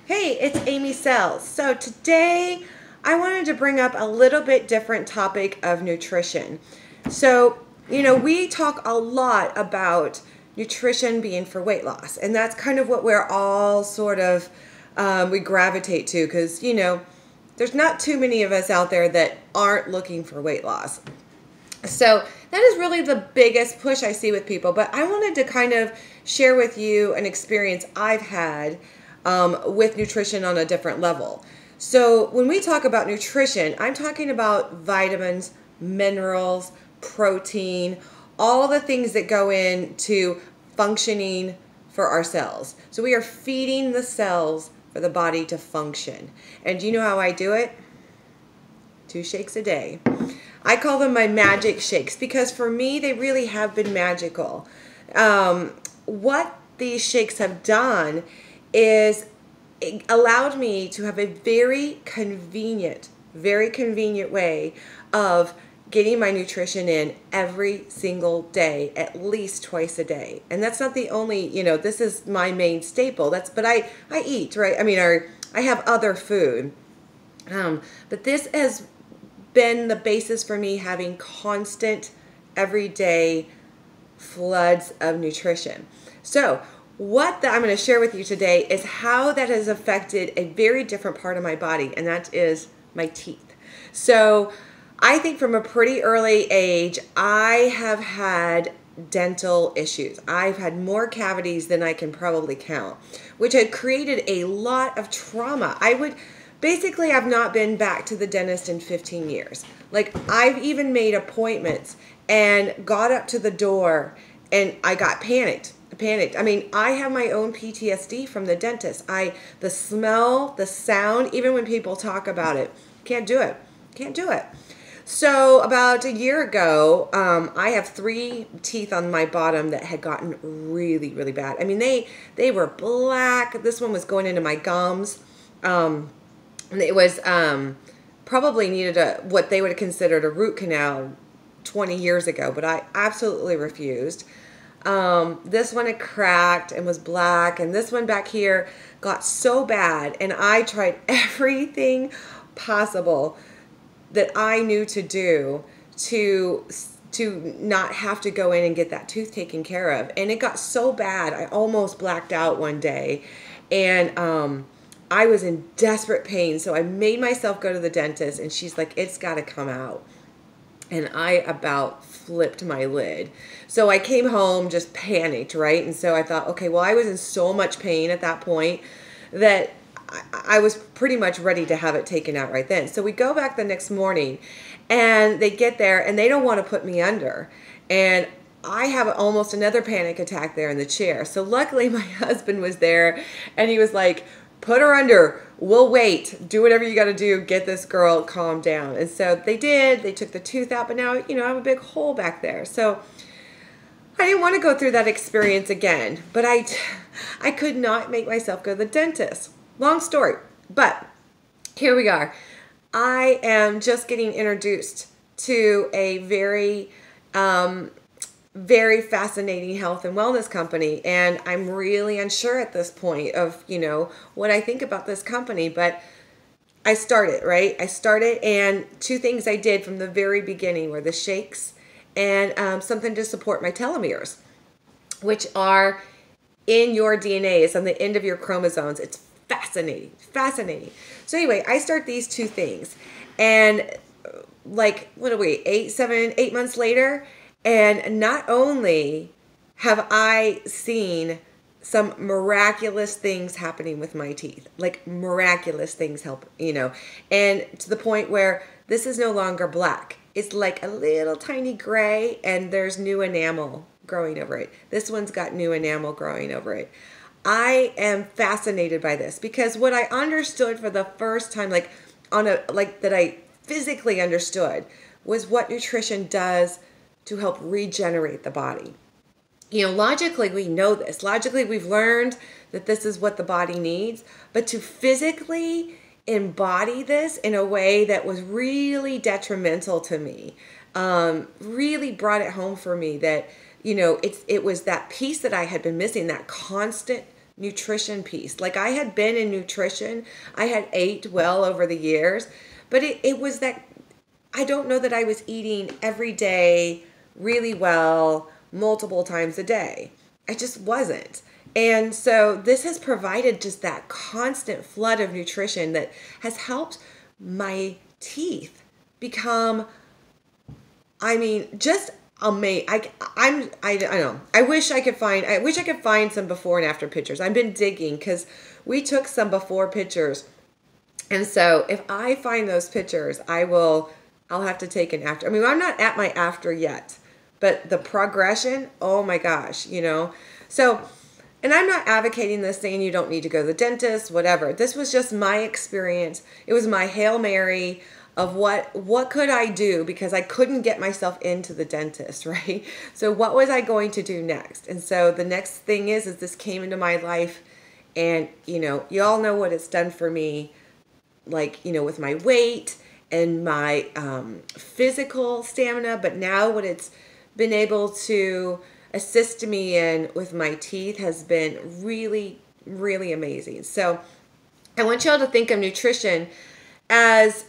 Hey, it's Amy Sells. So today I wanted to bring up a little bit different topic of nutrition. So, we talk a lot about nutrition being for weight loss, and that's kind of what we're all sort of we gravitate to because, there's not too many of us out there that aren't looking for weight loss. So that is really the biggest push I see with people. But I wanted to kind of share with you an experience I've had with nutrition on a different level. So when we talk about nutrition, I'm talking about vitamins, minerals, protein, all the things that go into functioning for our cells. So we are feeding the cells for the body to function. And do you know how I do it? 2 shakes a day. I call them my magic shakes because for me, they really have been magical. What these shakes have done is it allowed me to have a very convenient way of getting my nutrition in every single day, at least twice a day. And that's not the only, this is my main staple. But I eat, right? I have other food. But this has been the basis for me having constant, everyday floods of nutrition. So what I'm going to share with you today is how that has affected a very different part of my body, and that is my teeth. So I think from a pretty early age, I have had dental issues. I've had more cavities than I can probably count, which had created a lot of trauma. I've not been back to the dentist in 15 years. Like, I've even made appointments and got up to the door and I got panicked. I have my own PTSD from the dentist. The smell, the sound, even when people talk about it, can't do it. So about a year ago, I have 3 teeth on my bottom that had gotten really, really bad. They were black. This one was going into my gums. And it was probably needed what they would have considered a root canal 20 years ago, but I absolutely refused. This one had cracked and was black, and this one back here got so bad, and I tried everything possible that I knew to do to not have to go in and get that tooth taken care of. And it got so bad, I almost blacked out one day, and I was in desperate pain, so I made myself go to the dentist, and she's like, it's got to come out. And I about flipped my lid. So I came home just panicked, right? And so I thought, okay, well, I was in so much pain at that point that I was pretty much ready to have it taken out right then. So we go back the next morning, and they get there, and they don't want to put me under. And I have almost another panic attack there in the chair. So luckily my husband was there, and he was like, put her under. We'll wait. Do whatever you got to do. Get this girl calmed down. And so they did. They took the tooth out, but now, I have a big hole back there. So I didn't want to go through that experience again, but I could not make myself go to the dentist. Long story, but here we are. I am just getting introduced to a very fascinating health and wellness company, and I'm really unsure at this point of what I think about this company, but I started, and 2 things I did from the very beginning were the shakes and something to support my telomeres, which are in your DNA. It's on the end of your chromosomes. It's fascinating. So anyway, I start these 2 things, and like, what are we, 8 months later, and not only have I seen some miraculous things happening with my teeth, like miraculous things and to the point where this is no longer black. It's like a little tiny gray, and there's new enamel growing over it. This one's got new enamel growing over it. I am fascinated by this because what I understood for the first time, that I physically understood, was what nutrition does to help regenerate the body. Logically we know this. Logically we've learned that this is what the body needs, but to physically embody this in a way that was really detrimental to me, really brought it home for me that, it was that piece that I had been missing, that constant nutrition piece. Like I had been in nutrition, I had ate well over the years, but it was that I don't know that I was eating every day really well multiple times a day. I just wasn't. And so this has provided just that constant flood of nutrition that has helped my teeth become, I mean, just amazing. I don't know. I wish I could find some before and after pictures. I've been digging because we took some before pictures. And so if I find those pictures, I'll have to take an after. I mean, I'm not at my after yet, but the progression, oh my gosh, So, and I'm not advocating this saying you don't need to go to the dentist, whatever. This was just my experience. It was my Hail Mary of what could I do, because I couldn't get myself into the dentist, right? So what was I going to do next? And so the next thing is this came into my life, and you all know what it's done for me, like, with my weight and my physical stamina, but now what it's been able to assist me in with my teeth has been really, really amazing. So I want you all to think of nutrition as,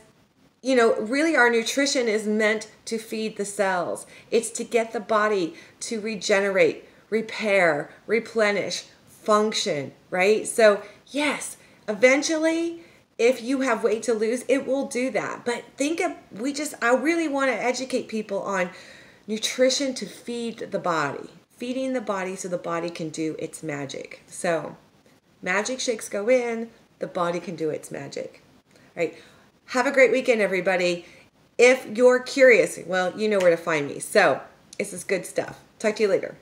really our nutrition is meant to feed the cells. It's to get the body to regenerate, repair, replenish, function, right? So yes, eventually, if you have weight to lose, it will do that. But I really want to educate people on nutrition to feed the body, feeding the body so the body can do its magic. So magic shakes go in, the body can do its magic. All right. Have a great weekend, everybody. If you're curious, well, you know where to find me. So this is good stuff. Talk to you later.